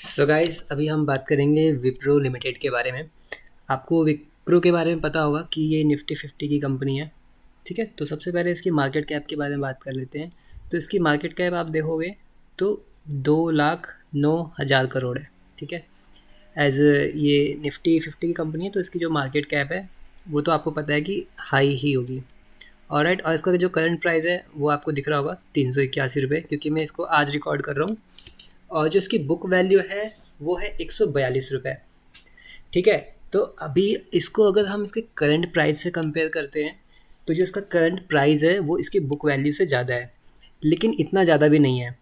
So guys अभी हम बात करेंगे विप्रो लिमिटेड के बारे में। आपको विप्रो के बारे में पता होगा कि ये निफ्टी 50 की कंपनी है। ठीक है, तो सबसे पहले इसकी मार्केट कैप के बारे में बात कर लेते हैं। तो इसकी मार्केट कैप आप देखोगे तो 2,09,000 करोड़ है। ठीक है, एज ये निफ्टी 50 की कंपनी है तो इसकी जो मार्केट कैप है वो तो आपको पता है कि हाई ही होगी। ऑलराइट, और इसका जो करंट प्राइस है वो आपको दिख रहा होगा 381 रुपये, क्योंकि मैं इसको आज रिकॉर्ड कर रहा हूँ। और जो इसकी बुक वैल्यू है वो है 142 रुपये। ठीक है, तो अभी इसको अगर हम इसके करंट प्राइस से कंपेयर करते हैं तो जो इसका करंट प्राइस है वो इसकी बुक वैल्यू से ज़्यादा है, लेकिन इतना ज़्यादा भी नहीं है।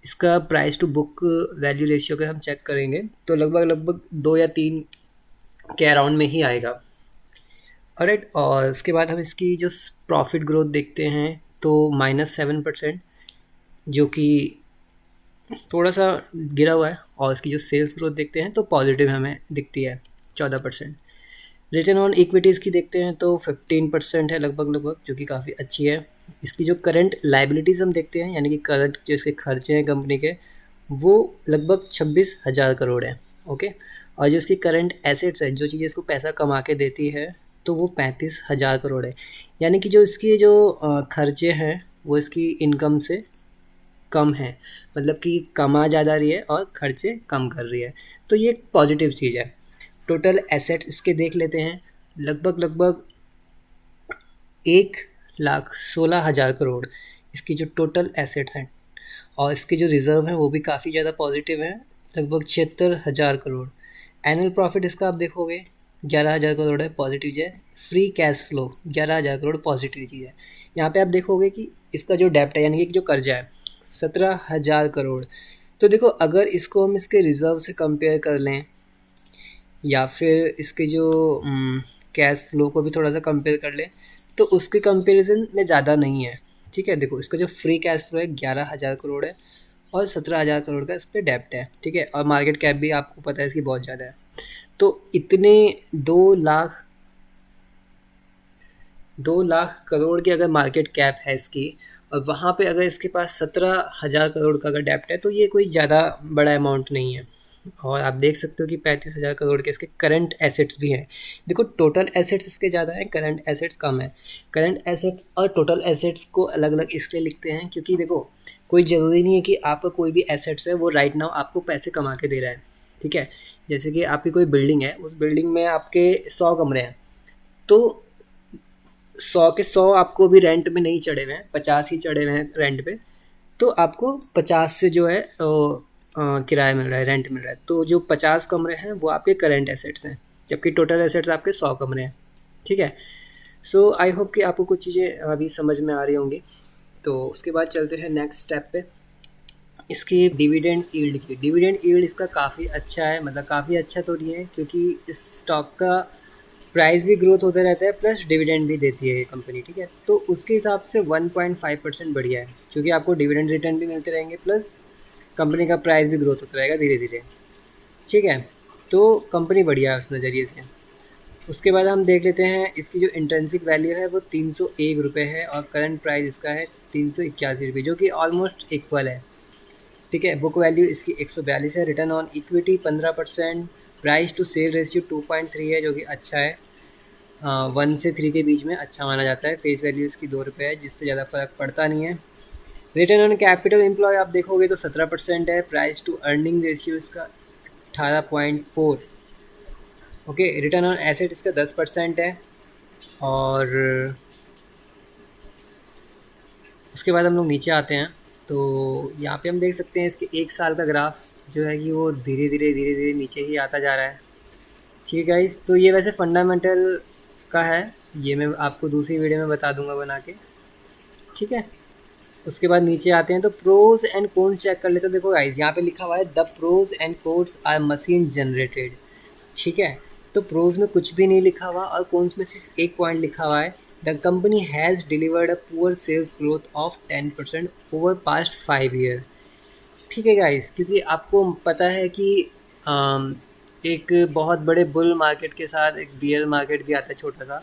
इसका price to book value ratio अगर हम चेक करेंगे तो लगभग लगभग 2 या 3 के अराउंड में ही आएगा। ऑलराइट, और उसके बाद हम इसकी जो प्रॉफिट ग्रोथ देखते हैं तो -7%, जो कि थोड़ा सा गिरा हुआ है। और इसकी जो सेल्स ग्रोथ देखते हैं तो पॉजिटिव हमें दिखती है 14%। रिटर्न ऑन इक्विटीज़ की देखते हैं तो 15% है लगभग लगभग, जो कि काफ़ी अच्छी है। इसकी जो करंट लाइबिलिटीज़ हम देखते हैं, यानी कि करंट जो इसके खर्चे हैं कंपनी के, वो लगभग 26,000 करोड़ है। ओके, और जो इसकी करंट एसेट्स है, जो चीज़ें इसको पैसा कमा के देती है, तो वो 35,000 करोड़ है। यानी कि जो इसकी जो खर्चे हैं वो इसकी इनकम से कम है, मतलब कि कमा ज़्यादा रही है और खर्चे कम कर रही है। तो ये एक पॉजिटिव चीज़ है। टोटल एसेट्स इसके देख लेते हैं, लगभग लगभग 1,16,000 करोड़ इसकी जो टोटल एसेट्स हैं। और इसके जो रिज़र्व हैं वो भी काफ़ी ज़्यादा पॉजिटिव हैं, लगभग 76,000 करोड़। एनुअल प्रॉफिट इसका आप देखोगे 11,000 करोड़ है, पॉजिटिव है। Free cash flow 11,000 crore, positive चीज़ है। यहाँ पे आप देखोगे कि इसका जो डेप्ट है, यानी कि जो कर्जा है, 17,000 करोड़। तो देखो, अगर इसको हम इसके रिज़र्व से कंपेयर कर लें या फिर इसके जो कैश फ्लो को भी थोड़ा सा कंपेयर कर लें तो उसके कंपैरिजन में ज़्यादा नहीं है। ठीक है, देखो इसका जो फ्री कैश फ्लो है 11,000 करोड़ है और 17,000 करोड़ का इस पर डेप्ट है। ठीक है, और मार्केट कैप भी आपको पता है इसकी बहुत ज़्यादा है। तो इतने 2 लाख करोड़ की अगर मार्केट कैप है इसकी, और वहाँ पे अगर इसके पास 17,000 करोड़ का अगर डेप्ट है, तो ये कोई ज़्यादा बड़ा अमाउंट नहीं है। और आप देख सकते हो कि 35,000 करोड़ के इसके करंट एसेट्स भी हैं। देखो, टोटल एसेट्स इसके ज़्यादा हैं, करंट एसेट्स कम है। करंट एसेट्स और टोटल एसेट्स को अलग अलग इसलिए लिखते हैं क्योंकि देखो, कोई ज़रूरी नहीं है कि आपका कोई भी एसेट्स है वो राइट नाउ आपको पैसे कमा के दे रहा है। ठीक है, जैसे कि आपकी कोई बिल्डिंग है, उस बिल्डिंग में आपके 100 कमरे हैं, तो 100 के 100 आपको भी रेंट में नहीं चढ़े हुए हैं, 50 ही चढ़े हुए हैं रेंट पे। तो आपको 50 से जो है किराया मिल रहा है, रेंट मिल रहा है। तो जो 50 कमरे हैं वो आपके करंट एसेट्स हैं, जबकि टोटल एसेट्स आपके 100 कमरे हैं। ठीक है, सो आई होप कि आपको कुछ चीज़ें अभी समझ में आ रही होंगी। तो उसके बाद चलते हैं नेक्स्ट स्टेप पे, इसकी डिविडेंड यील्ड की। डिविडेंड यील्ड इसका काफ़ी अच्छा है, मतलब काफ़ी अच्छा तो नहीं है, क्योंकि इस स्टॉक का प्राइस भी ग्रोथ होता रहता है प्लस डिविडेंड भी देती है ये कंपनी। ठीक है, तो उसके हिसाब से 1.5% बढ़िया है, क्योंकि आपको डिविडेंड रिटर्न भी मिलते रहेंगे प्लस कंपनी का प्राइस भी ग्रोथ होता रहेगा धीरे धीरे। ठीक है, तो कंपनी बढ़िया है उस नज़रिए से। उसके बाद हम देख लेते हैं इसकी जो इंट्रिंसिक वैल्यू है वो 301 रुपये है, और करंट प्राइस इसका है 381 रुपये, जो कि ऑलमोस्ट इक्वल है। ठीक है, बुक वैल्यू इसकी 142 है। Return on equity 15%। Price to sale ratio 2.3 है, जो कि अच्छा है। 1 से 3 के बीच में अच्छा माना जाता है। फेस वैल्यू इसकी 2 रुपये है, जिससे ज़्यादा फर्क पड़ता नहीं है। रिटर्न ऑन कैपिटल एम्प्लॉय आप देखोगे तो 17% है। प्राइस टू अर्निंग रेशियो इसका 18.4। ओके, रिटर्न ऑन एसेट इसका 10% है। और उसके बाद हम लोग नीचे आते हैं तो यहाँ पे हम देख सकते हैं इसके 1 साल का ग्राफ जो है कि वो धीरे धीरे नीचे ही आता जा रहा है। ठीक है गाइस, तो ये वैसे फंडामेंटल का है, ये मैं आपको दूसरी वीडियो में बता दूंगा बना के। ठीक है, उसके बाद नीचे आते हैं तो प्रोज एंड कॉन्स चेक कर लेते हैं। देखो गाइस, यहाँ पे लिखा हुआ है the pros and cons are machine generated. ठीक है, तो प्रोज में कुछ भी नहीं लिखा हुआ और कॉन्स में सिर्फ एक पॉइंट लिखा हुआ है, the company has delivered a poor sales growth of 10% over past 5 year. ठीक है गाइस, क्योंकि आपको पता है कि एक बहुत बड़े बुल मार्केट के साथ एक बियर मार्केट भी आता है छोटा सा।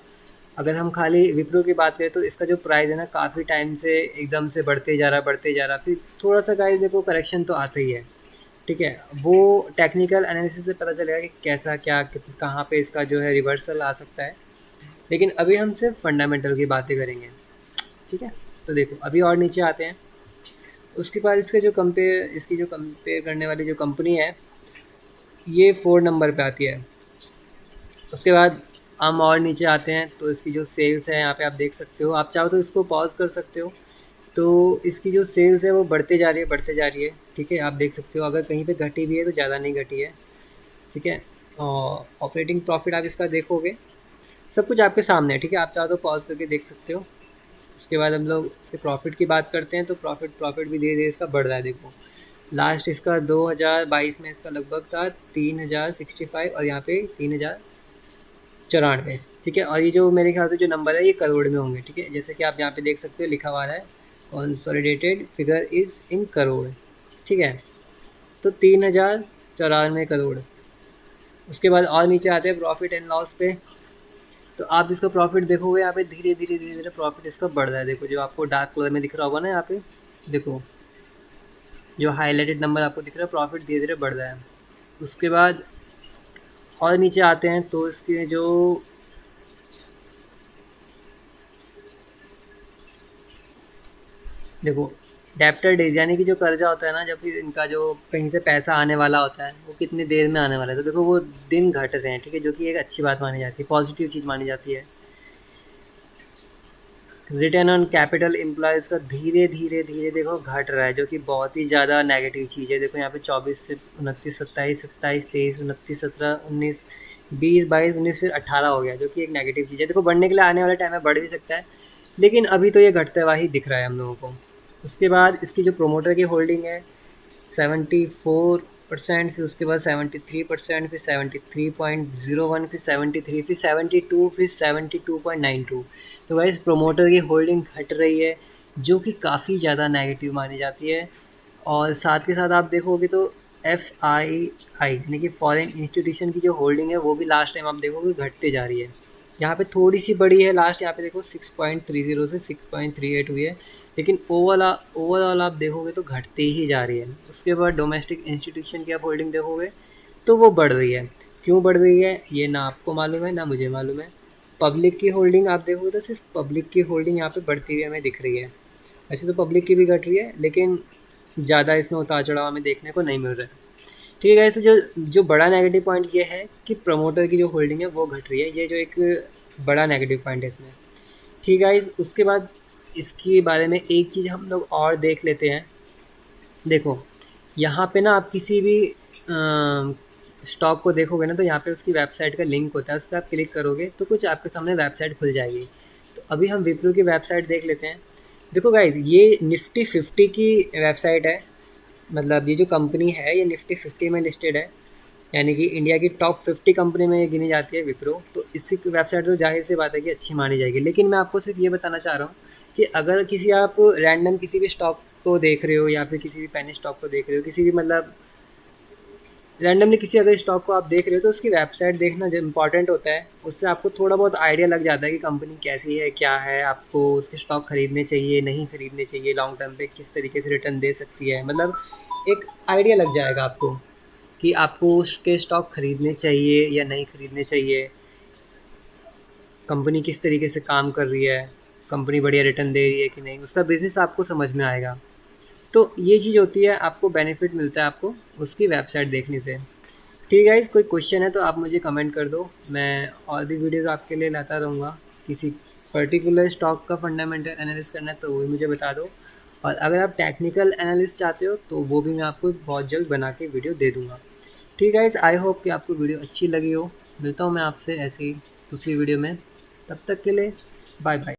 अगर हम खाली विप्रो की बात करें तो इसका जो प्राइस है ना, काफ़ी टाइम से एकदम से बढ़ते जा रहा, फिर थोड़ा सा गाइस देखो करेक्शन तो आता ही है। ठीक है, वो टेक्निकल एनालिसिस से पता चलेगा कि कैसा क्या कहाँ पे इसका जो है रिवर्सल आ सकता है, लेकिन अभी हम सिर्फ फंडामेंटल की बातें करेंगे। ठीक है, तो देखो अभी और नीचे आते हैं। उसके बाद इसकी जो कंपेयर करने वाली जो कंपनी है ये 4 नंबर पे आती है। उसके बाद हम और नीचे आते हैं तो इसकी जो सेल्स है यहाँ पे आप देख सकते हो, आप चाहो तो इसको पॉज कर सकते हो। तो इसकी जो सेल्स है वो बढ़ते जा रही है, बढ़ते जा रही है। ठीक है, आप देख सकते हो, अगर कहीं पे घटी भी है तो ज़्यादा नहीं घटी है। ठीक है, और ऑपरेटिंग प्रॉफिट आप इसका देखोगे, सब कुछ आपके सामने है। ठीक है, आप चाहो तो पॉज करके देख सकते हो। उसके बाद हम लोग इसके प्रॉफिट की बात करते हैं, तो प्रॉफिट भी धीरे धीरे इसका बढ़ रहा है। देखो लास्ट इसका 2022 में इसका लगभग था 3065 और यहाँ पे 3094। ठीक है, और ये जो मेरे ख्याल से जो नंबर है ये करोड़ में होंगे। ठीक है, जैसे कि आप यहाँ पे देख सकते हो लिखा हुआ है consolidated figure is in crore. ठीक है, तो 3094 करोड़। उसके बाद और नीचे आते हैं प्रॉफिट एंड लॉस पे, तो आप इसका प्रॉफिट देखोगे यहाँ पे धीरे धीरे प्रॉफिट इसका बढ़ रहा है। देखो जो आपको डार्क कलर में दिख रहा होगा ना, यहाँ पे देखो जो हाईलाइटेड नंबर आपको दिख रहा है, प्रॉफिट धीरे धीरे बढ़ रहा है। उसके बाद और नीचे आते हैं तो इसके जो देखो डेप्टर डेज यानी कि जो कर्जा होता है ना, जब भी इनका जो कहीं से पैसा आने वाला होता है वो कितनी देर में आने वाला है, तो देखो वो दिन घट रहे हैं। ठीक है, जो कि एक अच्छी बात मानी जाती है, पॉजिटिव चीज़ मानी जाती है। रिटर्न ऑन कैपिटल एम्प्लॉयज़ का धीरे धीरे देखो घट रहा है, जो कि बहुत ही ज़्यादा नेगेटिव चीज़ है। देखो यहाँ पे 24 से 29, 27, 27, 23, 29, 17, 19, 20, 22, 19 फिर 18 हो गया, जो कि एक नेगेटिव चीज़ है। देखो बढ़ने के लिए आने वाले टाइम में बढ़ भी सकता है, लेकिन अभी तो ये घटता हुआ ही दिख रहा है हम लोगों को। उसके बाद इसकी जो प्रोमोटर की होल्डिंग है 74%, फिर उसके बाद 73%, फिर 73.01, फिर 73, फिर 72, फिर 72.92। तो गाइस प्रमोटर की होल्डिंग घट रही है, जो कि काफ़ी ज़्यादा नेगेटिव मानी जाती है। और साथ के साथ आप देखोगे तो FII यानी कि फॉरेन इंस्टीट्यूशन की जो होल्डिंग है वो भी लास्ट टाइम आप देखोगे घटते जा रही है। यहाँ पे थोड़ी सी बड़ी है लास्ट, यहाँ पे देखो 6.30 से 6.38 हुई है, लेकिन ओवरऑल आप देखोगे तो घटते ही जा रही है। उसके बाद डोमेस्टिक इंस्टीट्यूशन की आप होल्डिंग देखोगे तो वो बढ़ रही है। क्यों बढ़ रही है ये ना आपको मालूम है ना मुझे मालूम है। पब्लिक की होल्डिंग आप देखोगे तो सिर्फ पब्लिक की होल्डिंग यहाँ पे बढ़ती हुई हमें दिख रही है। वैसे तो पब्लिक की भी घट रही है, लेकिन ज़्यादा इसमें उतार चढ़ाव हमें देखने को नहीं मिल रहा है। ठीक है, तो जो जो बड़ा नेगेटिव पॉइंट ये है कि प्रमोटर की जो होल्डिंग है वो घट रही है, ये जो एक बड़ा नेगेटिव पॉइंट है इसमें। ठीक है, उसके बाद इसके बारे में एक चीज़ हम लोग और देख लेते हैं। देखो यहाँ पे ना आप किसी भी स्टॉक को देखोगे ना, तो यहाँ पे उसकी वेबसाइट का लिंक होता है, उस पर आप क्लिक करोगे तो कुछ आपके सामने वेबसाइट खुल जाएगी। तो अभी हम विप्रो की वेबसाइट देख लेते हैं। देखो गाइज ये निफ्टी 50 की वेबसाइट है, मतलब ये जो कंपनी है ये निफ्टी 50 में लिस्टेड है, यानी कि इंडिया की टॉप 50 कंपनी में ये गिनी जाती है विप्रो। तो इसकी वेबसाइट तो जाहिर सी बात है कि अच्छी मानी जाएगी, लेकिन मैं आपको सिर्फ ये बताना चाह रहा हूँ कि अगर किसी आप रैंडम किसी भी स्टॉक को देख रहे हो या फिर किसी भी पेनी स्टॉक को देख रहे हो, किसी भी मतलब रैंडमली किसी अगर स्टॉक को आप देख रहे हो, तो उसकी वेबसाइट देखना जो इंपॉर्टेंट होता है। उससे आपको थोड़ा बहुत आइडिया लग जाता है कि कंपनी कैसी है, क्या है, आपको उसके स्टॉक खरीदने चाहिए नहीं खरीदने चाहिए, लॉन्ग टर्म पे किस तरीके से रिटर्न दे सकती है, मतलब एक आइडिया लग जाएगा आपको कि आपको उसके स्टॉक खरीदने चाहिए या नहीं खरीदने चाहिए, कंपनी किस तरीके से काम कर रही है, कंपनी बढ़िया रिटर्न दे रही है कि नहीं, उसका बिज़नेस आपको समझ में आएगा। तो ये चीज़ होती है, आपको बेनिफिट मिलता है आपको उसकी वेबसाइट देखने से। ठीक है गाइस, कोई क्वेश्चन है तो आप मुझे कमेंट कर दो, मैं और भी वीडियोज़ आपके लिए लाता रहूँगा। किसी पर्टिकुलर स्टॉक का फंडामेंटल एनालिसिस करना है तो वो भी मुझे बता दो, और अगर आप टेक्निकल एनालिसिस चाहते हो तो वो भी मैं आपको बहुत जल्द बना के वीडियो दे दूँगा। ठीक है गाइस, आई होप कि आपको वीडियो अच्छी लगी हो। मिलता हूँ मैं आपसे ऐसे ही दूसरी वीडियो में, तब तक के लिए बाय बाय।